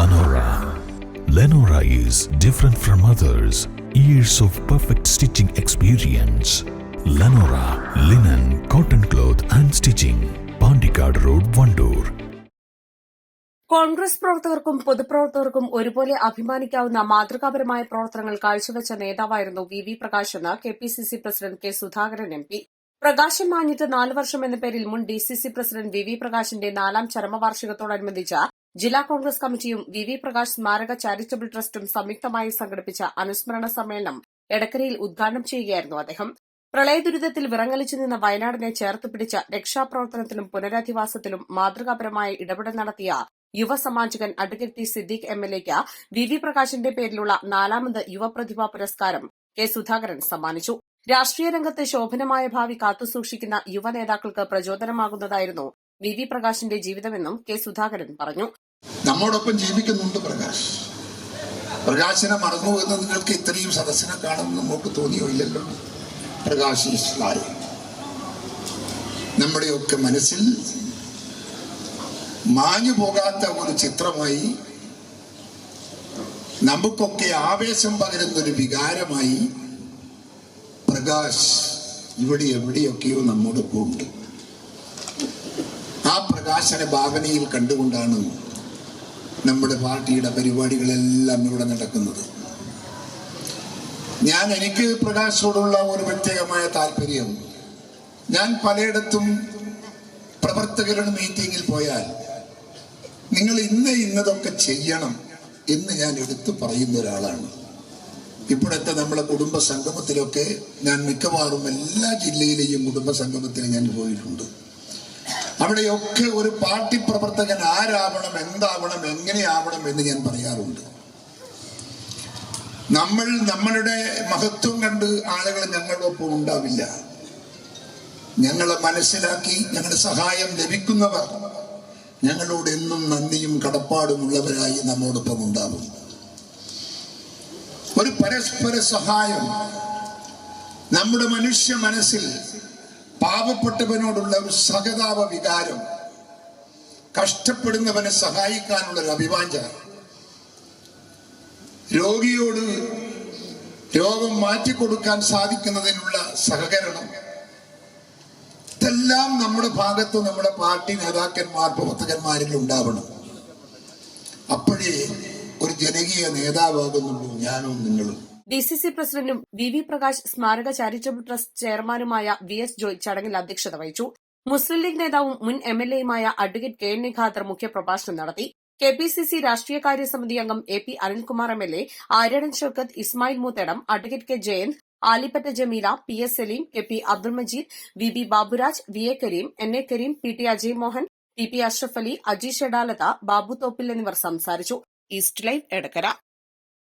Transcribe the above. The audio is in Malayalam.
Lenora. Lenora is different from others. Years of perfect stitching experience. Lenora, linen, cotton cloth and stitching. Pandikad Road, Vandoor. Congress പ്രവർത്തകർക്കും പൊതുപ്രവർത്തകർക്കും ഒരുപോലെ അഭിമാനിക്കാവുന്ന മാതൃകാപരമായ പ്രവർത്തനങ്ങൾ കാഴ്ചവെച്ച നേതാവായിരുന്നു വി പ്രകാശ് എന്ന് KPCC president K Sudhakaran M P. Prakashan മാഞ്ഞിട്ട് 4 വർഷം എന്ന പേരിൽ മുൻ ഡിസിസി പ്രസിഡന്റ് വി പ്രകാശിന്റെ 4ാം ചരമവാർഷികത്തോടനുബന്ധിച്ച് ജില്ലാ കോൺഗ്രസ് കമ്മിറ്റിയും വി പ്രകാശ് സ്മാരക ചാരിറ്റബിൾ ട്രസ്റ്റും സംയുക്തമായി സംഘടിപ്പിച്ച അനുസ്മരണ സമ്മേളനം എടക്കരയിൽ ഉദ്ഘാടനം ചെയ്യുകയായിരുന്നു അദ്ദേഹം. പ്രളയദുരിതത്തിൽ വിറങ്ങലിച്ചു നിന്ന വയനാടിനെ ചേർത്തുപിടിച്ച രക്ഷാപ്രവർത്തനത്തിലും പുനരധിവാസത്തിലും മാതൃകാപരമായ ഇടപെടൽ നടത്തിയ യുവസമാജകൻ അഡ്വക്കേറ്റ് ടി സിദ്ദീഖ് എംഎൽഎയ്ക്ക് വി പ്രകാശിന്റെ പേരിലുള്ള 4ാമത് യുവപ്രതിഭാ പുരസ്കാരം കെ സുധാകരൻ സമ്മാനിച്ചു. രാഷ്ട്രീയ രംഗത്ത് ശോഭനമായ ഭാവി കാത്തുസൂക്ഷിക്കുന്ന യുവ നേതാക്കൾക്ക് പ്രചോദനമാകുന്നതായിരുന്നു വി പ്രകാശിന്റെ ജീവിതമെന്നും കെ സുധാകരൻ പറഞ്ഞു. നമ്മോടൊപ്പം ജീവിക്കുന്നുണ്ട് പ്രകാശ്. പ്രകാശിനെ മറന്നു എന്ന് നിങ്ങൾക്ക് ഇത്രയും സദസ്സിനെ കാണുമെന്ന് നമുക്ക് തോന്നിയോ? ഇല്ലല്ലോ. പ്രകാശ് നമ്മുടെയൊക്കെ മനസ്സിൽ മാഞ്ഞു പോകാത്ത ഒരു ചിത്രമായി, നമുക്കൊക്കെ ആവേശം പകരുന്നൊരു വികാരമായി പ്രകാശ് ഇവിടെ എവിടെയൊക്കെയോ നമ്മോടൊപ്പം ഉണ്ട്. ആ പ്രകാശന ഭാവനയിൽ കണ്ടുകൊണ്ടാണ് നമ്മുടെ പാർട്ടിയുടെ പരിപാടികളെല്ലാം ഇവിടെ നടക്കുന്നത്. എനിക്ക് പ്രകാശോടുള്ള ഒരു പ്രത്യേകമായ താല്പര്യം, ഞാൻ പലയിടത്തും പ്രവർത്തകരുടെ മീറ്റിങ്ങിൽ പോയാൽ നിങ്ങൾ ഇന്നതൊക്കെ ചെയ്യണം എന്ന് ഞാൻ എടുത്തു പറയുന്ന ഒരാളാണ്. ഇപ്പോഴത്തെ നമ്മളെ കുടുംബ സംഗമത്തിലൊക്കെ ഞാൻ മിക്കവാറും എല്ലാ ജില്ലയിലെയും കുടുംബ സംഗമത്തിൽ ഞാൻ പോയിട്ടുണ്ട്. അവിടെയൊക്കെ ഒരു പാർട്ടി പ്രവർത്തകൻ ആരാവണം, എന്താവണം, എങ്ങനെയാവണം എന്ന് ഞാൻ പറയാറുണ്ട്. നമ്മളുടെ മഹത്വം കണ്ട് ആളുകൾ ഞങ്ങളൊപ്പം ഉണ്ടാവില്ല. ഞങ്ങളെ മനസ്സിലാക്കി ഞങ്ങളുടെ സഹായം ലഭിക്കുന്നവർ ഞങ്ങളോട് എന്നും നന്ദിയും കടപ്പാടുമുള്ളവരായി നമ്മോടൊപ്പം ഉണ്ടാവും. ഒരു പരസ്പര സഹായം നമ്മുടെ മനുഷ്യ മനസ്സിൽ പാവപ്പെട്ടവനോടുള്ള ഒരു സഹതാപ വികാരം, കഷ്ടപ്പെടുന്നവനെ സഹായിക്കാനുള്ള ഒരു അഭിവാഞ്ച, രോഗിയോട് രോഗം മാറ്റിക്കൊടുക്കാൻ സാധിക്കുന്നതിനുള്ള സഹകരണം, ഇതെല്ലാം നമ്മുടെ ഭാഗത്ത് നമ്മുടെ പാർട്ടി നേതാക്കന്മാർ പ്രവർത്തകന്മാരിൽ ഉണ്ടാവണം. അപ്പോഴേ ഒരു ജനകീയ നേതാവാകുന്നുള്ളൂ ഞാനും നിങ്ങളും. ഡിസിസി പ്രസിഡന്റും വി പ്രകാശ് സ്മാരക ചാരിറ്റബിൾ ട്രസ്റ്റ് ചെയർമാനുമായ VS ജോയ് ചടങ്ങിൽ അധ്യക്ഷത വഹിച്ചു. മുസ്ലിം ലീഗ് നേതാവും മുൻ MLAയുമായ അഡ്വക്കേറ്റ് KN ഖാദർ മുഖ്യപ്രഭാഷണം നടത്തി. കെപിസിസി രാഷ്ട്രീയകാര്യ സമിതി അംഗം AP Anilkumar MLA, Aryadan Shoukath, Ismail Moothedam, advocate K Jayanth, Alippatta Jameela, PS Saleem, KP Abdul Majeed, VB Baburaj, VA Kareem, NA Kareem, PT Ajay Mohan, PP Ashraf Ali, Ajeesh Edalath, Babu Thoppil എന്നിവർ സംസാരിച്ചു. East live Edakkara.